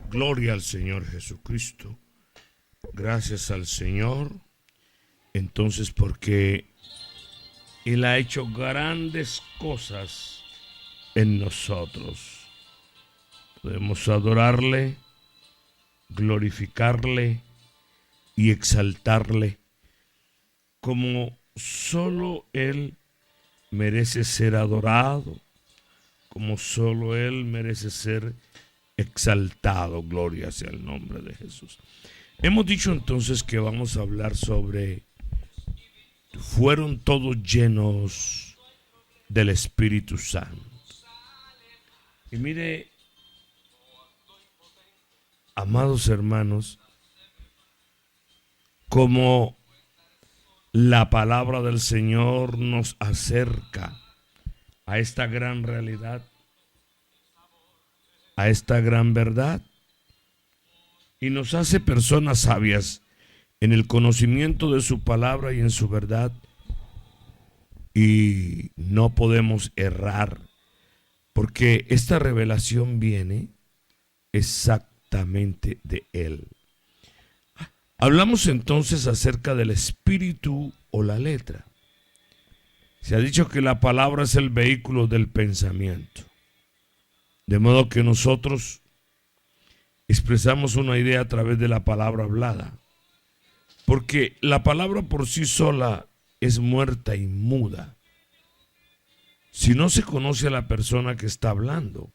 Gloria al Señor Jesucristo. Gracias al Señor. Entonces, porque Él ha hecho grandes cosas en nosotros. Podemos adorarle, glorificarle y exaltarle como solo Él merece ser adorado, como solo Él merece ser exaltado. Gloria sea el nombre de Jesús. Hemos dicho entonces que vamos a hablar sobre fueron todos llenos del Espíritu Santo. Y mire, amados hermanos, como la palabra del Señor nos acerca a esta gran realidad, a esta gran verdad, y nos hace personas sabias en el conocimiento de su palabra y en su verdad, y no podemos errar, porque esta revelación viene exactamente de Él. Hablamos entonces acerca del espíritu o la letra. Se ha dicho que la palabra es el vehículo del pensamiento. De modo que nosotros expresamos una idea a través de la palabra hablada. Porque la palabra por sí sola es muerta y muda. Si no se conoce a la persona que está hablando,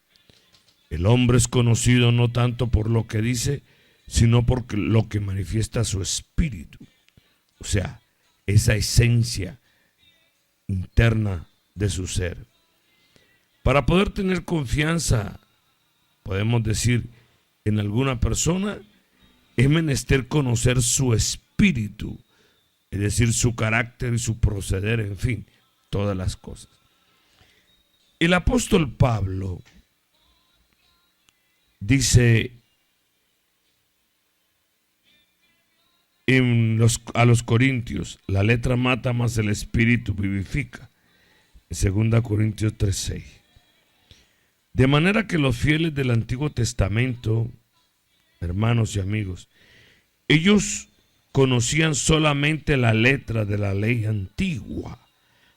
el hombre es conocido no tanto por lo que dice, sino por lo que manifiesta su espíritu. O sea, esa esencia interna de su ser. Para poder tener confianza, podemos decir, en alguna persona, es menester conocer su espíritu, es decir, su carácter y su proceder, en fin, todas las cosas. El apóstol Pablo dice a los Corintios, la letra mata, mas el espíritu vivifica. En 2 Corintios 3:6. De manera que los fieles del Antiguo Testamento, hermanos y amigos, ellos conocían solamente la letra de la ley antigua,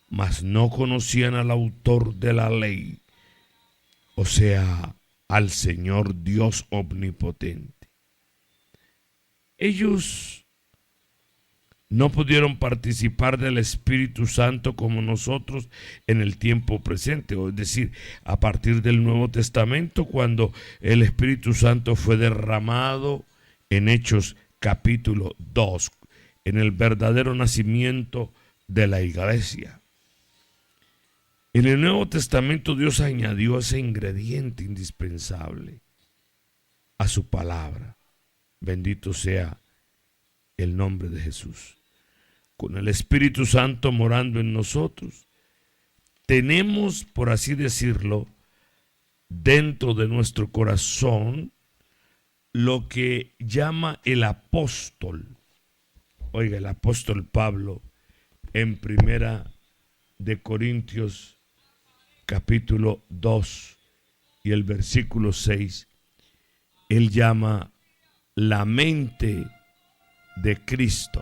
mas no conocían al autor de la ley, o sea, al Señor Dios omnipotente. Ellos no pudieron participar del Espíritu Santo como nosotros en el tiempo presente, es decir, a partir del Nuevo Testamento, cuando el Espíritu Santo fue derramado en Hechos capítulo 2, en el verdadero nacimiento de la iglesia. En el Nuevo Testamento Dios añadió ese ingrediente indispensable a su palabra. Bendito sea el nombre de Jesús. Con el Espíritu Santo morando en nosotros, tenemos, por así decirlo, dentro de nuestro corazón, lo que llama el apóstol. Oiga, el apóstol Pablo, en 1 Corintios capítulo 2 y el versículo 6, él llama la mente de Cristo.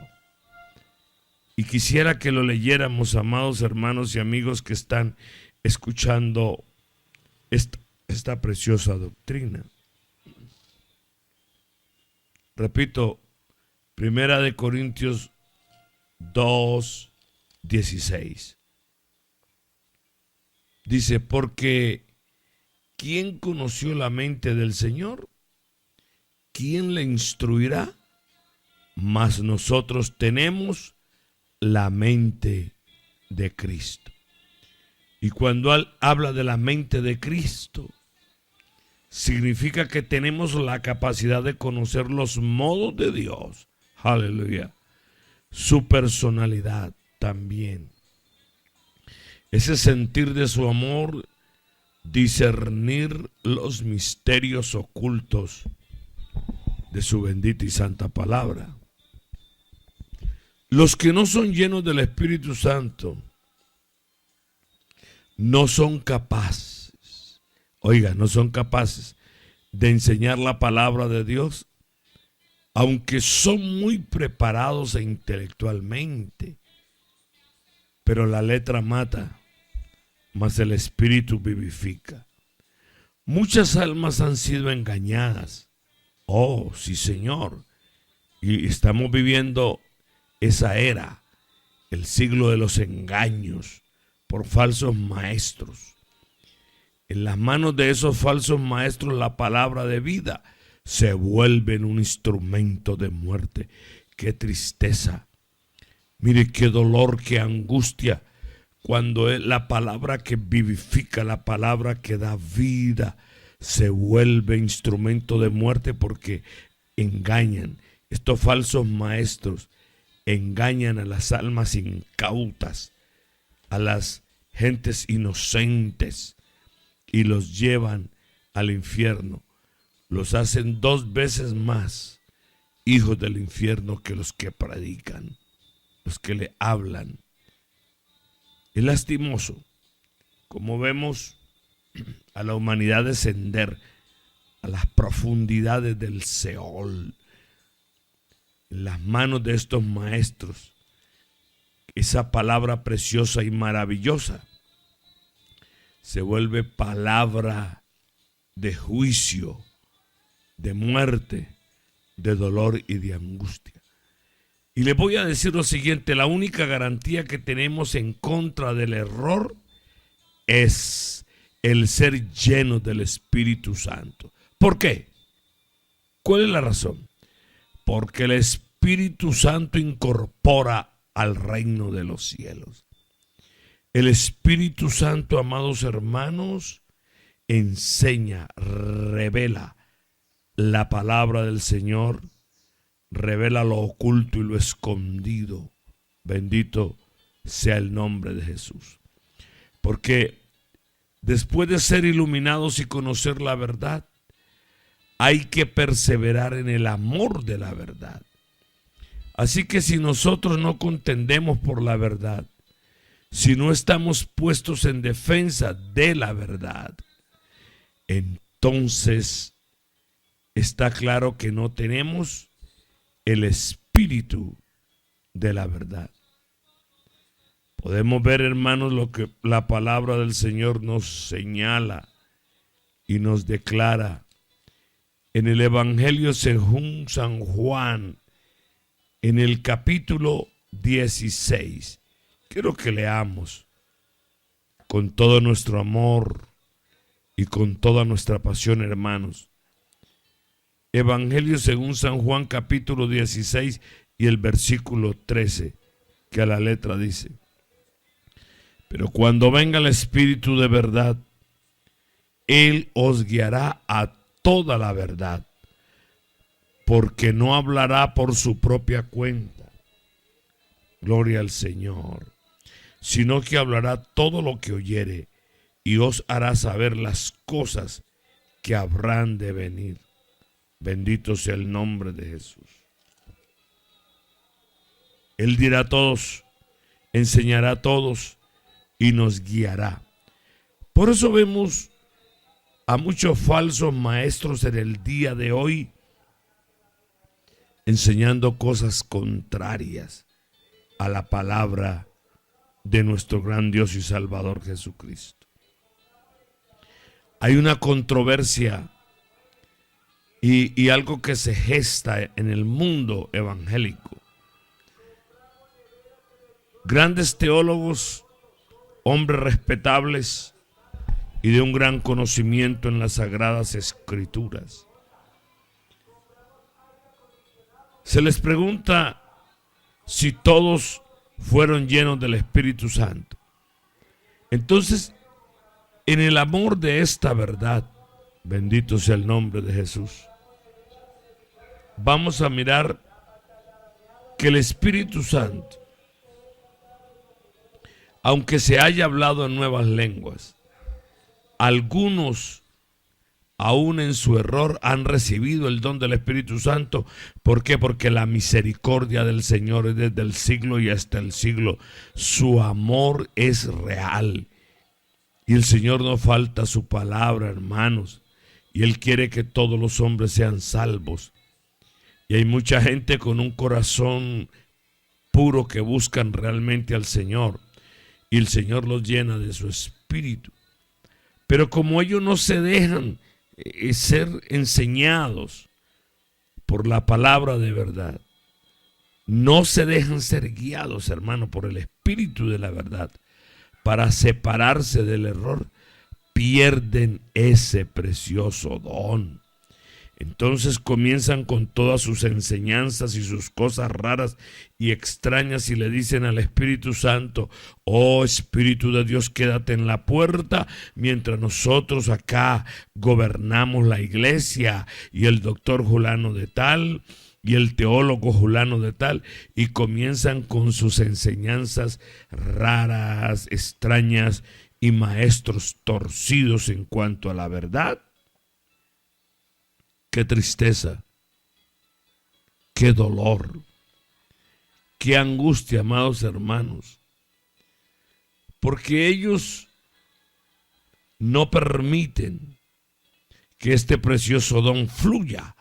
Y quisiera que lo leyéramos, amados hermanos y amigos que están escuchando esta preciosa doctrina. Repito, 1 Corintios 2:16. Dice, porque ¿quién conoció la mente del Señor? ¿Quién le instruirá? Mas nosotros tenemos la mente de Cristo. Y cuando él habla de la mente de Cristo, significa que tenemos la capacidad de conocer los modos de Dios. Aleluya. su personalidad también. Ese sentir de su amor, discernir los misterios ocultos de su bendita y santa palabra. Los que no son llenos del Espíritu Santo no son capaces, no son capaces de enseñar la palabra de Dios, aunque son muy preparados intelectualmente. Pero la letra mata, mas el Espíritu vivifica. Muchas almas han sido engañadas. Oh, sí, Señor. Y estamos viviendo esa era, el siglo de los engaños por falsos maestros. En las manos de esos falsos maestros la palabra de vida se vuelve en un instrumento de muerte. Qué tristeza. Mire qué dolor, qué angustia, cuando la palabra que vivifica, la palabra que da vida, se vuelve instrumento de muerte porque engañan. Estos falsos maestros engañan a las almas incautas, a las gentes inocentes, y los llevan al infierno. Los hacen 2 veces más hijos del infierno que los que predican, los que le hablan. Es lastimoso como vemos a la humanidad descender a las profundidades del Seol, en las manos de estos maestros. Esa palabra preciosa y maravillosa se vuelve palabra de juicio, de muerte, de dolor y de angustia. Y les voy a decir lo siguiente: la única garantía que tenemos en contra del error es el ser llenos del Espíritu Santo. ¿Por qué? ¿Cuál es la razón? Porque el Espíritu Santo incorpora al reino de los cielos. El Espíritu Santo, amados hermanos, enseña, revela la palabra del Señor, revela lo oculto y lo escondido. Bendito sea el nombre de Jesús. Porque después de ser iluminados y conocer la verdad, hay que perseverar en el amor de la verdad. Así que si nosotros no contendemos por la verdad, si no estamos puestos en defensa de la verdad, entonces está claro que no tenemos el espíritu de la verdad. Podemos ver, hermanos, lo que la palabra del Señor nos señala y nos declara en el Evangelio según San Juan, en el capítulo 16. Quiero que leamos con todo nuestro amor y con toda nuestra pasión, hermanos. Evangelio según San Juan, capítulo 16 y el versículo 13, que a la letra dice: pero cuando venga el Espíritu de verdad, Él os guiará a toda la verdad, porque no hablará por su propia cuenta, gloria al Señor, sino que hablará todo lo que oyere y os hará saber las cosas que habrán de venir. Bendito sea el nombre de Jesús. Él dirá a todos, enseñará a todos y nos guiará. Por eso vemos a muchos falsos maestros en el día de hoy enseñando cosas contrarias a la palabra de nuestro gran Dios y Salvador Jesucristo. Hay una controversia y algo que se gesta en el mundo evangélico. Grandes teólogos, hombres respetables y de un gran conocimiento en las Sagradas Escrituras, se les pregunta si todos fueron llenos del Espíritu Santo. Entonces, en el amor de esta verdad, bendito sea el nombre de Jesús, vamos a mirar que el Espíritu Santo, aunque se haya hablado en nuevas lenguas, algunos aún en su error han recibido el don del Espíritu Santo. ¿Por qué? Porque la misericordia del Señor es desde el siglo y hasta el siglo. Su amor es real. Y el Señor no falta su palabra, hermanos. Y Él quiere que todos los hombres sean salvos. Y hay mucha gente con un corazón puro que buscan realmente al Señor. Y el Señor los llena de su espíritu. Pero como ellos no se dejan ser enseñados por la palabra de verdad, no se dejan ser guiados, hermano, por el espíritu de la verdad, para separarse del error, pierden ese precioso don. Entonces comienzan con todas sus enseñanzas y sus cosas raras y extrañas y le dicen al Espíritu Santo: oh Espíritu de Dios, quédate en la puerta mientras nosotros acá gobernamos la iglesia, y el doctor Julano de tal y el teólogo Julano de tal, y comienzan con sus enseñanzas raras, extrañas y maestros torcidos en cuanto a la verdad. Qué tristeza, qué dolor, qué angustia, amados hermanos, porque ellos no permiten que este precioso don fluya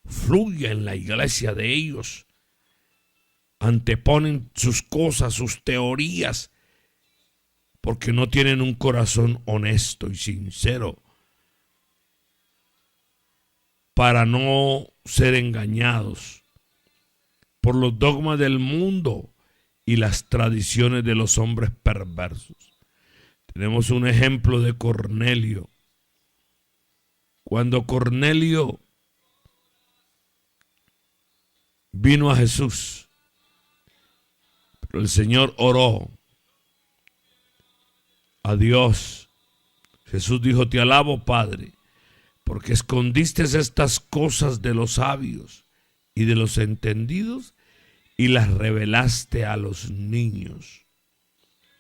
en la iglesia de ellos. Anteponen sus cosas, sus teorías, porque no tienen un corazón honesto y sincero, para no ser engañados por los dogmas del mundo y las tradiciones de los hombres perversos. Tenemos un ejemplo de Cornelio. Cuando Cornelio vino a Jesús, pero el Señor oró a Dios. Jesús dijo: te alabo, Padre, porque escondiste estas cosas de los sabios y de los entendidos y las revelaste a los niños.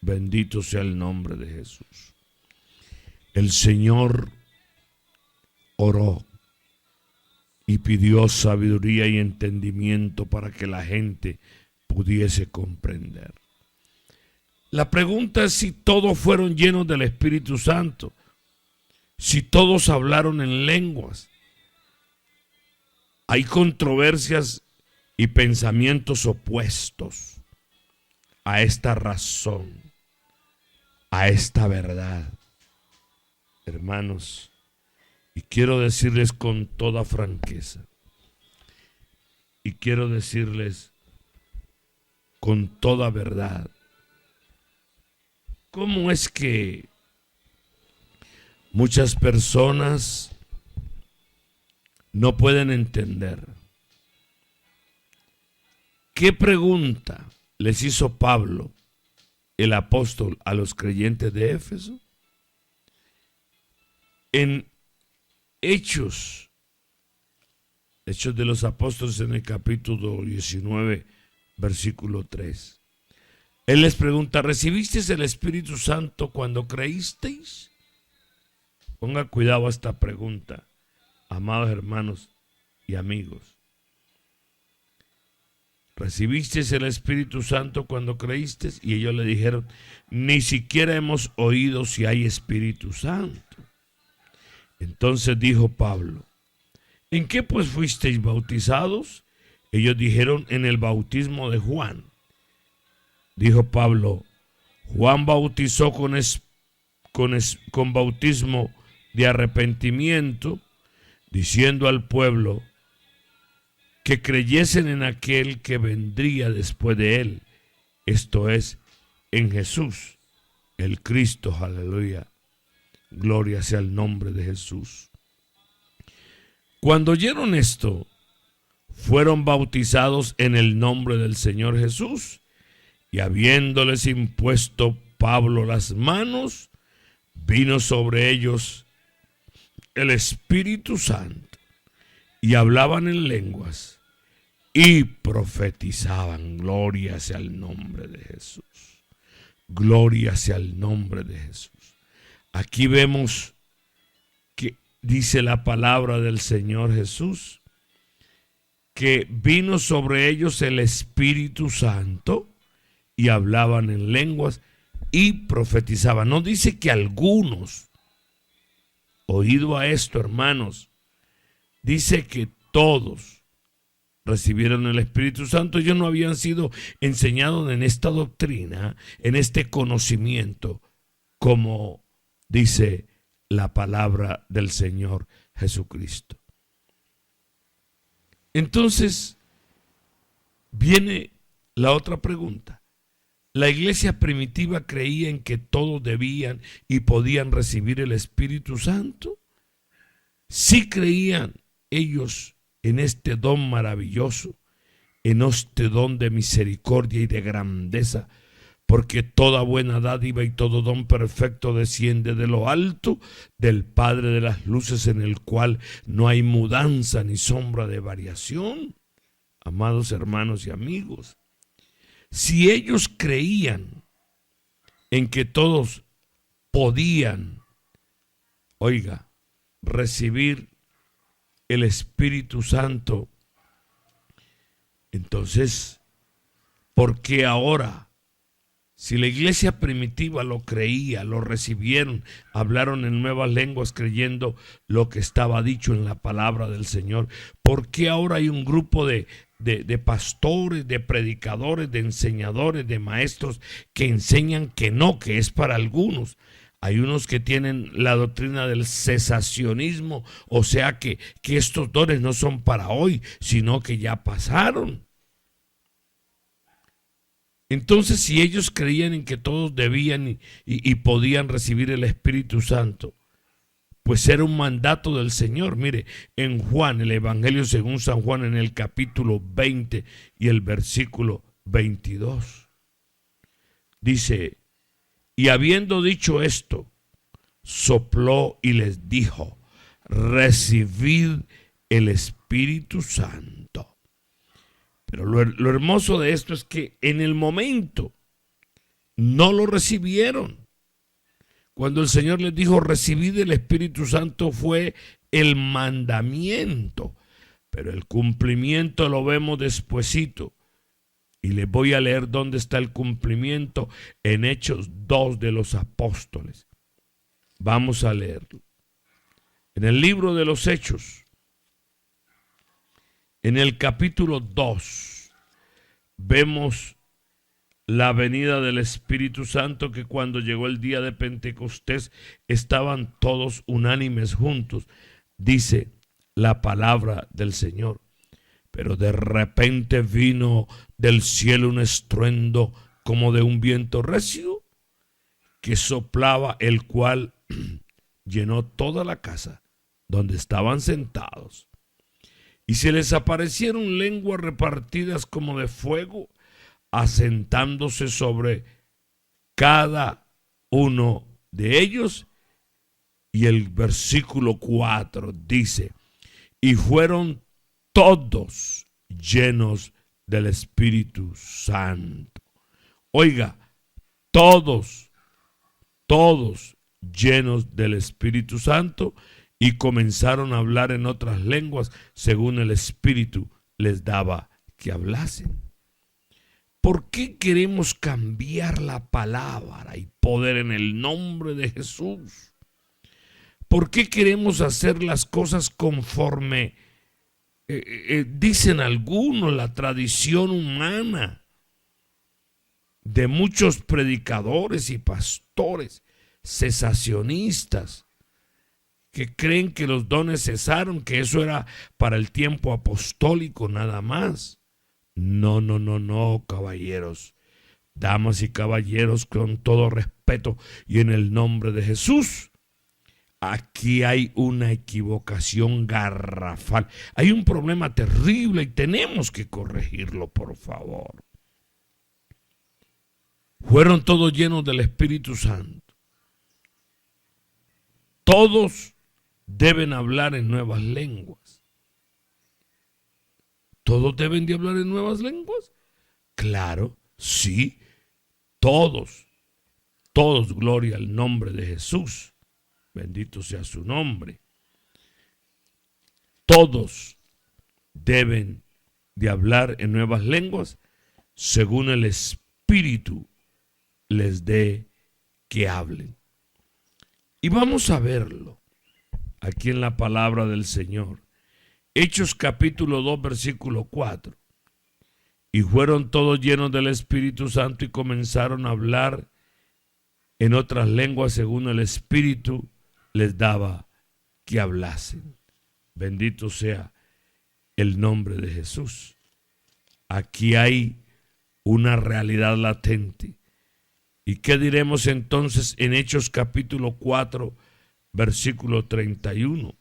Bendito sea el nombre de Jesús. El Señor oró y pidió sabiduría y entendimiento para que la gente pudiese comprender. La pregunta es si todos fueron llenos del Espíritu Santo, si todos hablaron en lenguas. Hay controversias y pensamientos opuestos a esta razón, a esta verdad, hermanos. Y quiero decirles con toda franqueza, y quiero decirles con toda verdad, ¿cómo es que muchas personas no pueden entender? ¿Qué pregunta les hizo Pablo, el apóstol, a los creyentes de Éfeso? En Hechos de los Apóstoles, en el capítulo 19, versículo 3. Él les pregunta: ¿recibisteis el Espíritu Santo cuando creísteis? Ponga cuidado a esta pregunta, amados hermanos y amigos. ¿Recibisteis el Espíritu Santo cuando creísteis? Y ellos le dijeron: ni siquiera hemos oído si hay Espíritu Santo. Entonces dijo Pablo: ¿en qué pues fuisteis bautizados? Ellos dijeron: en el bautismo de Juan. Dijo Pablo: Juan bautizó con bautismo de arrepentimiento, diciendo al pueblo que creyesen en aquel que vendría después de él, esto es, en Jesús, el Cristo. Aleluya. Gloria sea el nombre de Jesús. Cuando oyeron esto, fueron bautizados en el nombre del Señor Jesús, y habiéndoles impuesto Pablo las manos, vino sobre ellos el Espíritu Santo, y hablaban en lenguas, y profetizaban. Gloria sea el nombre de Jesús. Gloria sea el nombre de Jesús. Aquí vemos que dice la palabra del Señor Jesús, que vino sobre ellos el Espíritu Santo y hablaban en lenguas y profetizaban. No dice que algunos, oído a esto, hermanos, dice que todos recibieron el Espíritu Santo. Ellos no habían sido enseñados en esta doctrina, en este conocimiento, como dice la palabra del Señor Jesucristo. Entonces, viene la otra pregunta. La iglesia primitiva creía en que todos debían y podían recibir el Espíritu Santo. Sí creían ellos en este don maravilloso, en este don de misericordia y de grandeza, porque toda buena dádiva y todo don perfecto desciende de lo alto, del Padre de las luces, en el cual no hay mudanza ni sombra de variación. Amados hermanos y amigos, si ellos creían en que todos podían, recibir el Espíritu Santo, entonces, ¿por qué ahora? Si la iglesia primitiva lo creía, lo recibieron, hablaron en nuevas lenguas creyendo lo que estaba dicho en la palabra del Señor, ¿por qué ahora hay un grupo de pastores, de predicadores, de enseñadores, de maestros que enseñan que no, que es para algunos? Hay unos que tienen la doctrina del cesacionismo, o sea que estos dones no son para hoy, sino que ya pasaron. Entonces, si ellos creían en que todos debían y podían recibir el Espíritu Santo, pues era un mandato del Señor. Mire, en Juan, el Evangelio según San Juan, en el capítulo 20 y el versículo 22, dice: y habiendo dicho esto, sopló y les dijo: recibid el Espíritu Santo. Pero lo hermoso de esto es que en el momento no lo recibieron. Cuando el Señor les dijo recibid el Espíritu Santo, fue el mandamiento, pero el cumplimiento lo vemos despuesito. Y les voy a leer dónde está el cumplimiento, en Hechos 2 de los Apóstoles. Vamos a leerlo. En el libro de los Hechos, en el capítulo 2, vemos la venida del Espíritu Santo, que cuando llegó el día de Pentecostés estaban todos unánimes juntos. Dice la palabra del Señor: pero de repente vino del cielo un estruendo como de un viento recio que soplaba, el cual llenó toda la casa donde estaban sentados. Y se les aparecieron lenguas repartidas como de fuego, asentándose sobre cada uno de ellos. Y el versículo 4 dice: y fueron todos llenos del Espíritu Santo. Oiga, todos llenos del Espíritu Santo, y comenzaron a hablar en otras lenguas según el Espíritu les daba que hablasen. ¿Por qué queremos cambiar la palabra y poder en el nombre de Jesús? ¿Por qué queremos hacer las cosas conforme dicen algunos, la tradición humana de muchos predicadores y pastores cesacionistas, que creen que los dones cesaron, que eso era para el tiempo apostólico nada más? No, caballeros, damas y caballeros, con todo respeto y en el nombre de Jesús, aquí hay una equivocación garrafal. Hay un problema terrible y tenemos que corregirlo, por favor. Fueron todos llenos del Espíritu Santo. Todos deben hablar en nuevas lenguas. ¿Todos deben de hablar en nuevas lenguas? Claro, sí, todos, gloria al nombre de Jesús. Bendito sea su nombre. Todos deben de hablar en nuevas lenguas según el Espíritu les dé que hablen. Y vamos a verlo aquí en la palabra del Señor. Hechos capítulo 2, versículo 4. Y fueron todos llenos del Espíritu Santo y comenzaron a hablar en otras lenguas según el Espíritu les daba que hablasen. Bendito sea el nombre de Jesús. Aquí hay una realidad latente. ¿Y qué diremos entonces en Hechos capítulo 4, versículo 31?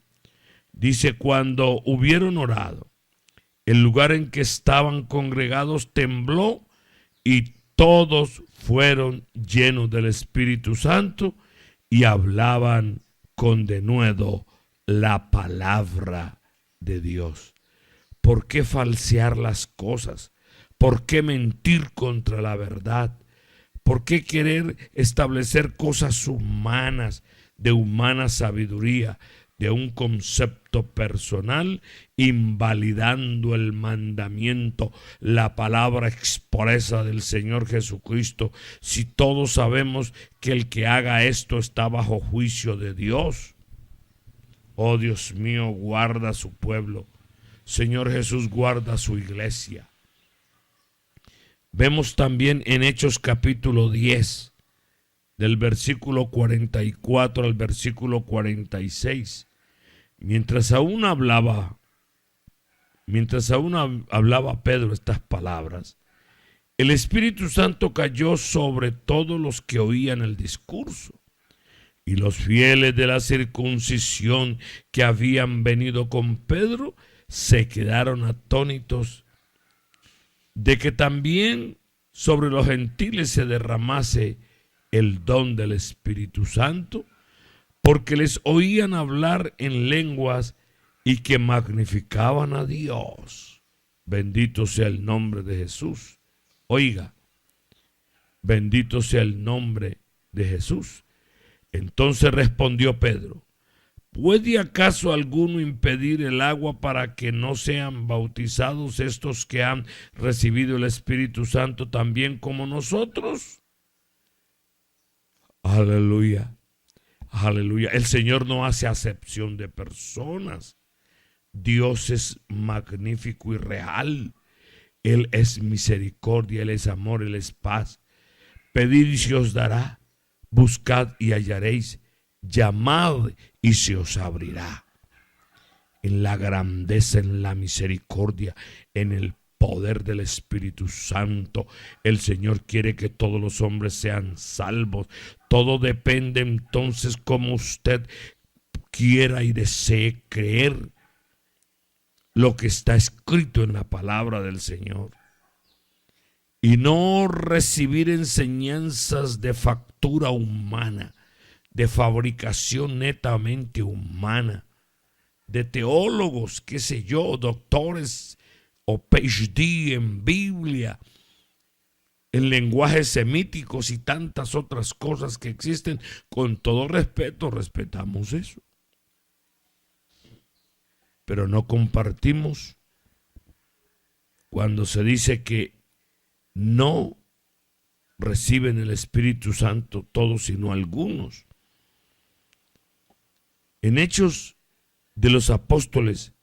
Dice, cuando hubieron orado, el lugar en que estaban congregados tembló y todos fueron llenos del Espíritu Santo y hablaban con denuedo la palabra de Dios. ¿Por qué falsear las cosas? ¿Por qué mentir contra la verdad? ¿Por qué querer establecer cosas humanas, de humana sabiduría, de un concepto personal, invalidando el mandamiento, la palabra expresa del Señor Jesucristo, si todos sabemos que el que haga esto está bajo juicio de Dios? Oh Dios mío, guarda a su pueblo. Señor Jesús, guarda a su iglesia. Vemos también en Hechos capítulo 10, del versículo 44 al versículo 46. Mientras aún hablaba Pedro estas palabras, el Espíritu Santo cayó sobre todos los que oían el discurso. Y los fieles de la circuncisión que habían venido con Pedro se quedaron atónitos de que también sobre los gentiles se derramase el don del Espíritu Santo, porque les oían hablar en lenguas y que magnificaban a Dios. Bendito sea el nombre de Jesús. Oiga, bendito sea el nombre de Jesús. Entonces respondió Pedro, ¿puede acaso alguno impedir el agua para que no sean bautizados estos que han recibido el Espíritu Santo también como nosotros? Aleluya, aleluya. El Señor no hace acepción de personas. Dios es magnífico y real. Él es misericordia, Él es amor, Él es paz. Pedid y se os dará. Buscad y hallaréis, llamad y se os abrirá. En la grandeza, en la misericordia, en el poder del Espíritu Santo, el Señor quiere que todos los hombres sean salvos. Todo depende entonces como usted quiera y desee creer lo que está escrito en la palabra del Señor. Y no recibir enseñanzas de factura humana, de fabricación netamente humana, de teólogos, qué sé yo, doctores o PhD en Biblia, en lenguajes semíticos y tantas otras cosas que existen. Con todo respeto, respetamos eso. Pero no compartimos cuando se dice que no reciben el Espíritu Santo todos, sino algunos. En Hechos de los Apóstoles,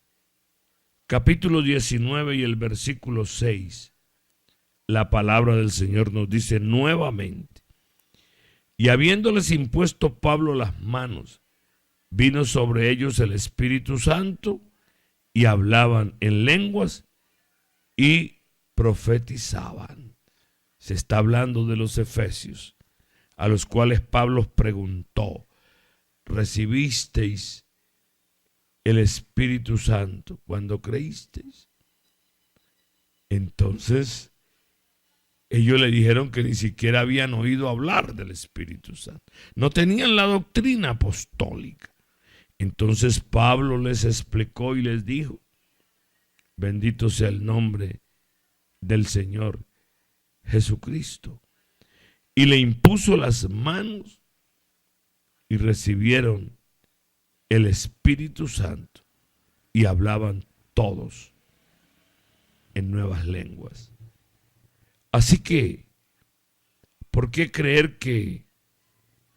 capítulo 19 y el versículo 6, la palabra del Señor nos dice nuevamente, y habiéndoles impuesto Pablo las manos, vino sobre ellos el Espíritu Santo, y hablaban en lenguas y profetizaban. Se está hablando de los efesios, a los cuales Pablo preguntó, ¿recibisteis el Espíritu Santo cuando creísteis? Entonces ellos le dijeron que ni siquiera habían oído hablar del Espíritu Santo. No tenían la doctrina apostólica. Entonces Pablo les explicó y les dijo, Bendito sea el nombre del Señor Jesucristo. Y le impuso las manos y recibieron el Espíritu Santo y hablaban todos en nuevas lenguas. Así que, ¿por qué creer que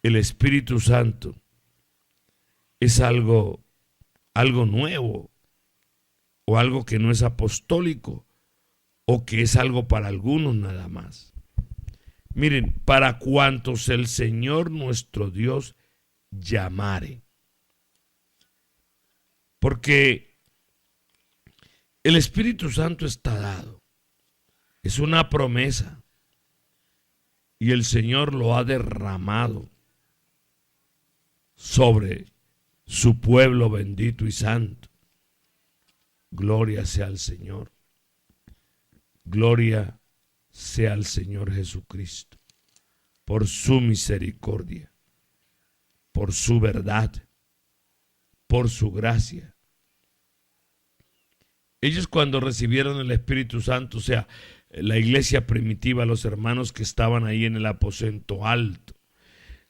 el Espíritu Santo es algo nuevo o algo que no es apostólico o que es algo para algunos nada más? Miren, para cuantos el Señor nuestro Dios llamare. Porque el Espíritu Santo está dado. Es una promesa. Y el Señor lo ha derramado sobre su pueblo bendito y santo. Gloria sea al Señor. Gloria sea al Señor Jesucristo. Por su misericordia, por su verdad, por su gracia. Ellos cuando recibieron el Espíritu Santo, o sea, la iglesia primitiva, los hermanos que estaban ahí en el aposento alto,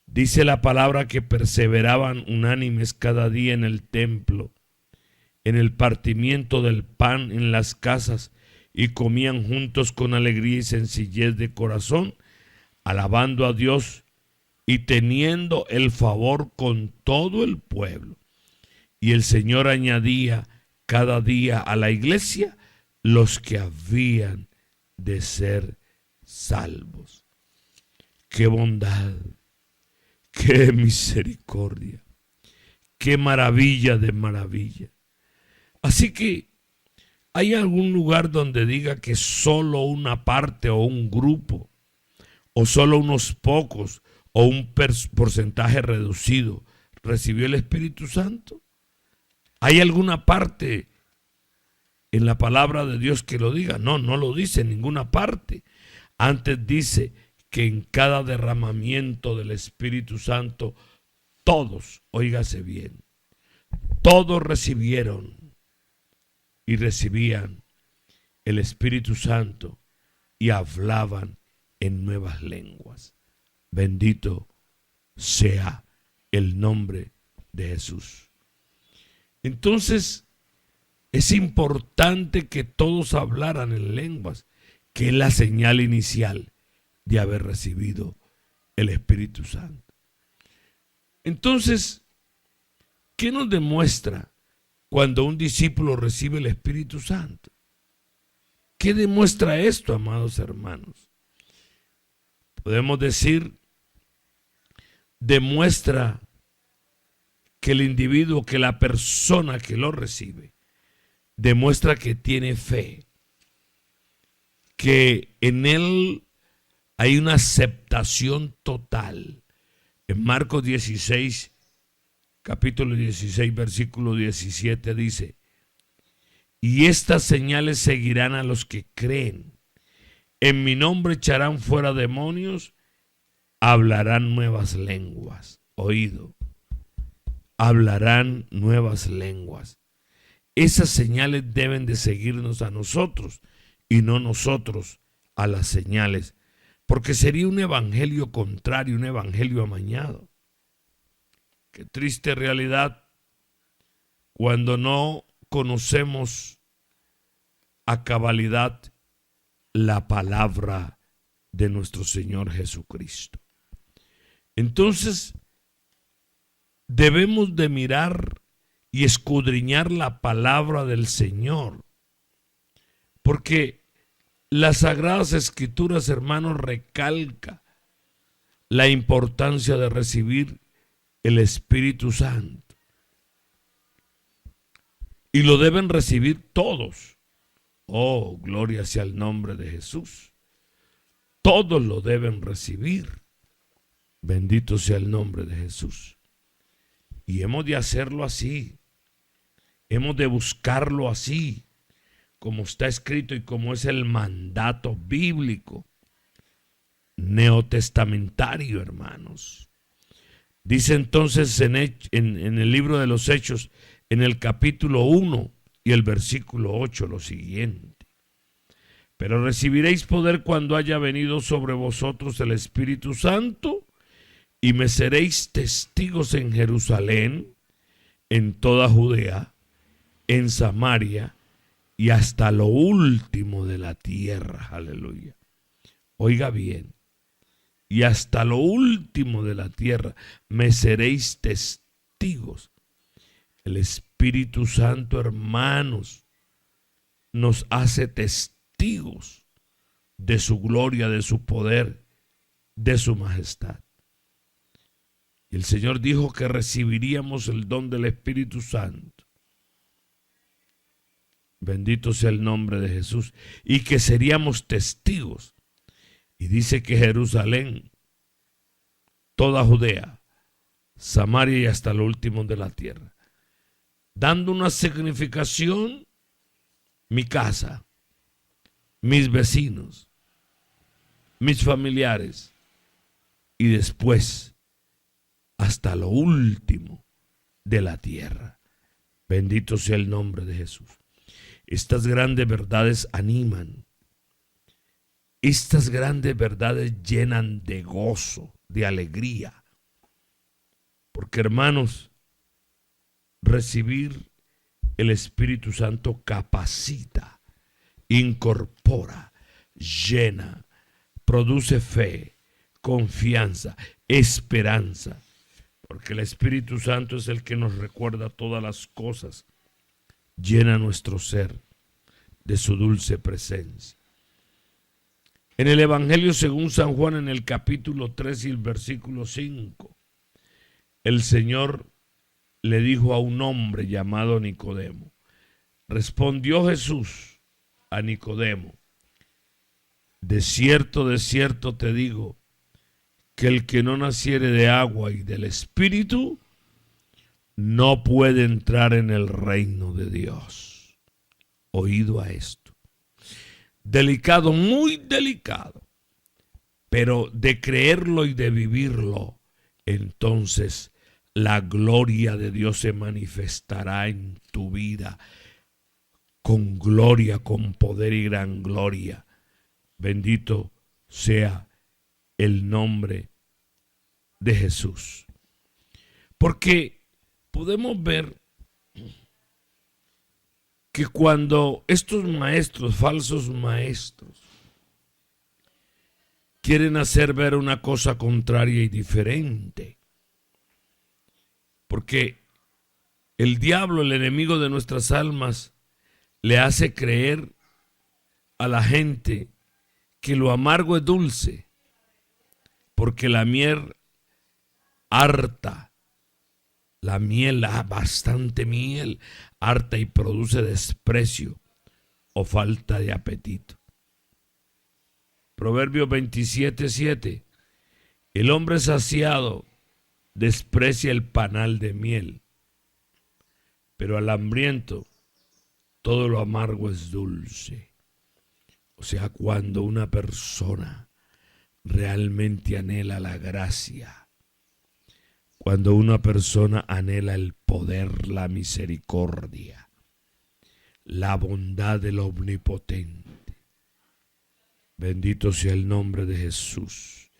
dice la palabra que perseveraban unánimes cada día en el templo, en el partimiento del pan en las casas, y comían juntos con alegría y sencillez de corazón, alabando a Dios y teniendo el favor con todo el pueblo. Y el Señor añadía cada día a la iglesia los que habían de ser salvos. Qué bondad, qué misericordia, qué maravilla de maravilla. Así que, ¿hay algún lugar donde diga que solo una parte o un grupo, o solo unos pocos, o un porcentaje reducido recibió el Espíritu Santo? ¿Hay alguna parte en la palabra de Dios que lo diga? No, no lo dice en ninguna parte. Antes dice que en cada derramamiento del Espíritu Santo, todos, óigase bien, todos recibieron y recibían el Espíritu Santo y hablaban en nuevas lenguas. Bendito sea el nombre de Jesús. Entonces, es importante que todos hablaran en lenguas, que es la señal inicial de haber recibido el Espíritu Santo. Entonces, ¿qué nos demuestra cuando un discípulo recibe el Espíritu Santo? ¿Qué demuestra esto, amados hermanos? Podemos decir, demuestra que el individuo, que la persona que lo recibe, demuestra que tiene fe, que en él hay una aceptación total. En Marcos 16, capítulo 16, versículo 17 dice: y estas señales seguirán a los que creen. En mi nombre echarán fuera demonios, hablarán nuevas lenguas. Oído, hablarán nuevas lenguas. Esas señales deben de seguirnos a nosotros y no nosotros a las señales, porque sería un evangelio contrario, un evangelio amañado. Qué triste realidad cuando no conocemos a cabalidad la palabra de nuestro Señor Jesucristo. Entonces, debemos de mirar y escudriñar la palabra del Señor, porque las Sagradas Escrituras, hermanos, recalca la importancia de recibir el Espíritu Santo. Y lo deben recibir todos. Oh, gloria sea el nombre de Jesús. Todos lo deben recibir. Bendito sea el nombre de Jesús. Y hemos de hacerlo así. Hemos de buscarlo así, como está escrito y como es el mandato bíblico, neotestamentario, hermanos. Dice entonces en el libro de los Hechos, en el capítulo 1 Y el versículo 8 lo siguiente: pero recibiréis poder cuando haya venido sobre vosotros el Espíritu Santo, y me seréis testigos en Jerusalén, en toda Judea, en Samaria y hasta lo último de la tierra. Aleluya. Oiga bien, y hasta lo último de la tierra me seréis testigos. El Espíritu Santo, hermanos, nos hace testigos de su gloria, de su poder, de su majestad. Y el Señor dijo que recibiríamos el don del Espíritu Santo. Bendito sea el nombre de Jesús. Y que seríamos testigos. Y dice que Jerusalén, toda Judea, Samaria y hasta lo último de la tierra. Dando una significación: mi casa, mis vecinos, mis familiares, y después hasta lo último de la tierra. Bendito sea el nombre de Jesús. Estas grandes verdades animan. Estas grandes verdades llenan de gozo, de alegría. Porque, hermanos, recibir el Espíritu Santo capacita, incorpora, llena, produce fe, confianza, esperanza. Porque el Espíritu Santo es el que nos recuerda todas las cosas. Llena nuestro ser de su dulce presencia. En el Evangelio según San Juan, en el capítulo 3 y el versículo 5, el Señor le dijo a un hombre llamado Nicodemo. Respondió Jesús a Nicodemo: de cierto te digo, que el que no naciere de agua y del Espíritu no puede entrar en el reino de Dios. Oído a esto. Delicado, muy delicado. Pero de creerlo y de vivirlo, entonces la gloria de Dios se manifestará en tu vida. Con gloria, con poder y gran gloria. Bendito sea el nombre de Jesús. Porque podemos ver que cuando estos maestros, falsos maestros, quieren hacer ver una cosa contraria y diferente, porque el diablo, el enemigo de nuestras almas, le hace creer a la gente que lo amargo es dulce, porque la miel harta, la miel, bastante miel, harta y produce desprecio o falta de apetito. Proverbios 27:7. El hombre saciado desprecia el panal de miel, pero al hambriento todo lo amargo es dulce. O sea, cuando una persona realmente anhela la gracia, cuando una persona anhela el poder, la misericordia, la bondad del Omnipotente, bendito sea el nombre de Jesús,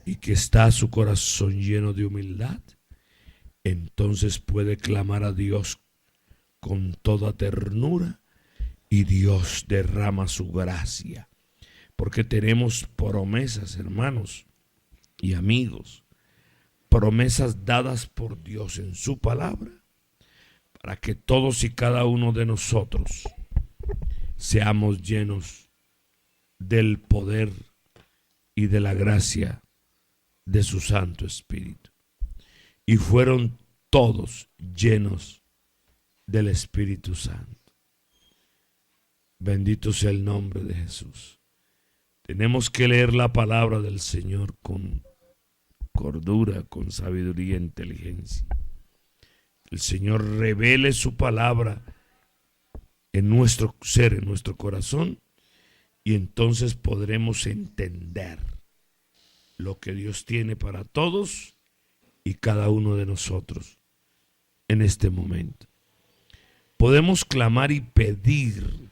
y que está su corazón lleno de humildad, entonces puede clamar a Dios con toda ternura y Dios derrama su gracia. Porque tenemos promesas, hermanos y amigos, promesas dadas por Dios en su palabra, para que todos y cada uno de nosotros seamos llenos del poder y de la gracia de su Santo Espíritu. Y fueron todos llenos del Espíritu Santo. Bendito sea el nombre de Jesús. Tenemos que leer la palabra del Señor con cordura, con sabiduría e inteligencia. El Señor revele su palabra en nuestro ser, en nuestro corazón, y entonces podremos entender lo que Dios tiene para todos y cada uno de nosotros en este momento. podemos clamar y pedir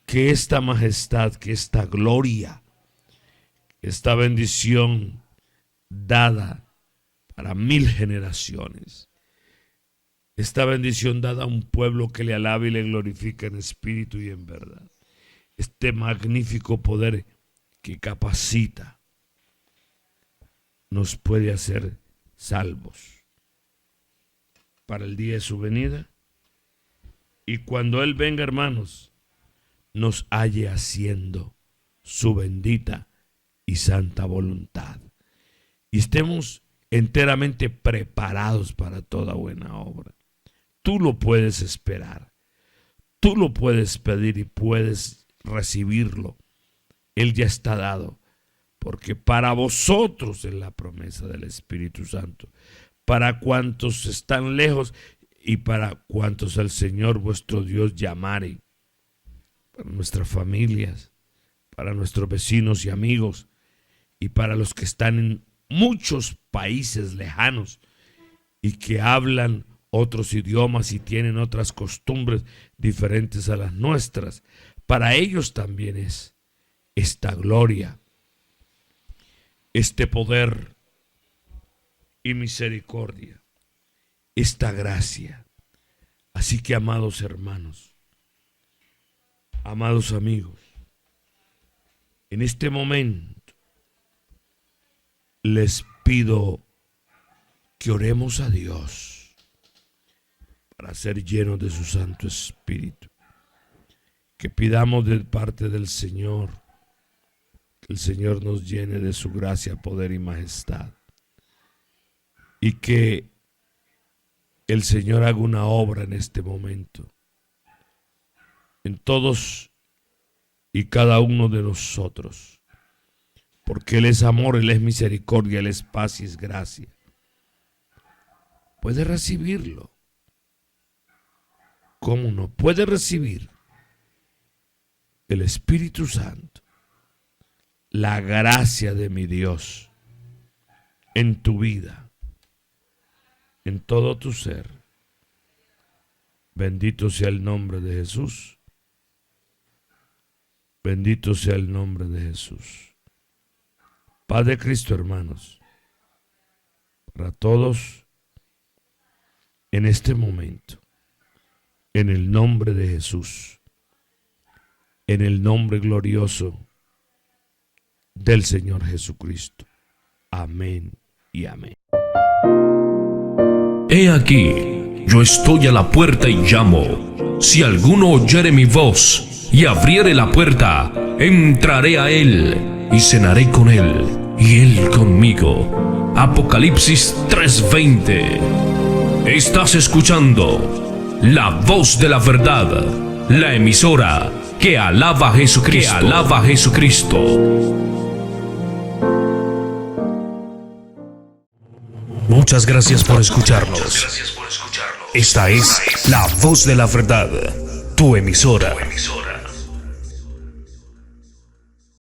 que esta majestad, que esta gloria, esta bendición dada para 1000 generaciones, esta bendición dada a un pueblo que le alaba y le glorifica en espíritu y en verdad, este magnífico poder que capacita, nos puede hacer salvos para el día de su venida, y cuando Él venga, hermanos, nos halle haciendo su bendita y santa voluntad, y estemos enteramente preparados para toda buena obra. Tú lo puedes esperar, tú lo puedes pedir y puedes recibirlo. Él ya está dado, porque para vosotros es la promesa del Espíritu Santo, para cuantos están lejos y para cuantos el Señor vuestro Dios llamare, para nuestras familias, para nuestros vecinos y amigos, y para los que están en muchos países lejanos y que hablan otros idiomas y tienen otras costumbres diferentes a las nuestras. Para ellos también es esta gloria, este poder y misericordia, esta gracia. Así que, amados hermanos, amados amigos, en este momento les pido que oremos a Dios para ser llenos de su Santo Espíritu, que pidamos de parte del Señor que el Señor nos llene de su gracia, poder y majestad, y que el Señor haga una obra en este momento en todos y cada uno de nosotros, porque Él es amor, Él es misericordia, Él es paz y es gracia. Puede recibirlo. ¿Cómo no? Puede recibir el Espíritu Santo, la gracia de mi Dios en tu vida, en todo tu ser. Bendito sea el nombre de Jesús. Bendito sea el nombre de Jesús. Paz de Cristo, hermanos, para todos en este momento, en el nombre de Jesús, en el nombre glorioso del Señor Jesucristo. Amén y amén. He aquí, yo estoy a la puerta y llamo. Si alguno oyere mi voz y abriere la puerta, entraré a él y cenaré con él y él conmigo. Apocalipsis 3:20. Estás escuchando La Voz de la Verdad, la emisora que alaba a Jesucristo. Que alaba a Jesucristo. Muchas gracias por escucharnos. Esta es La Voz de la Verdad, tu emisora.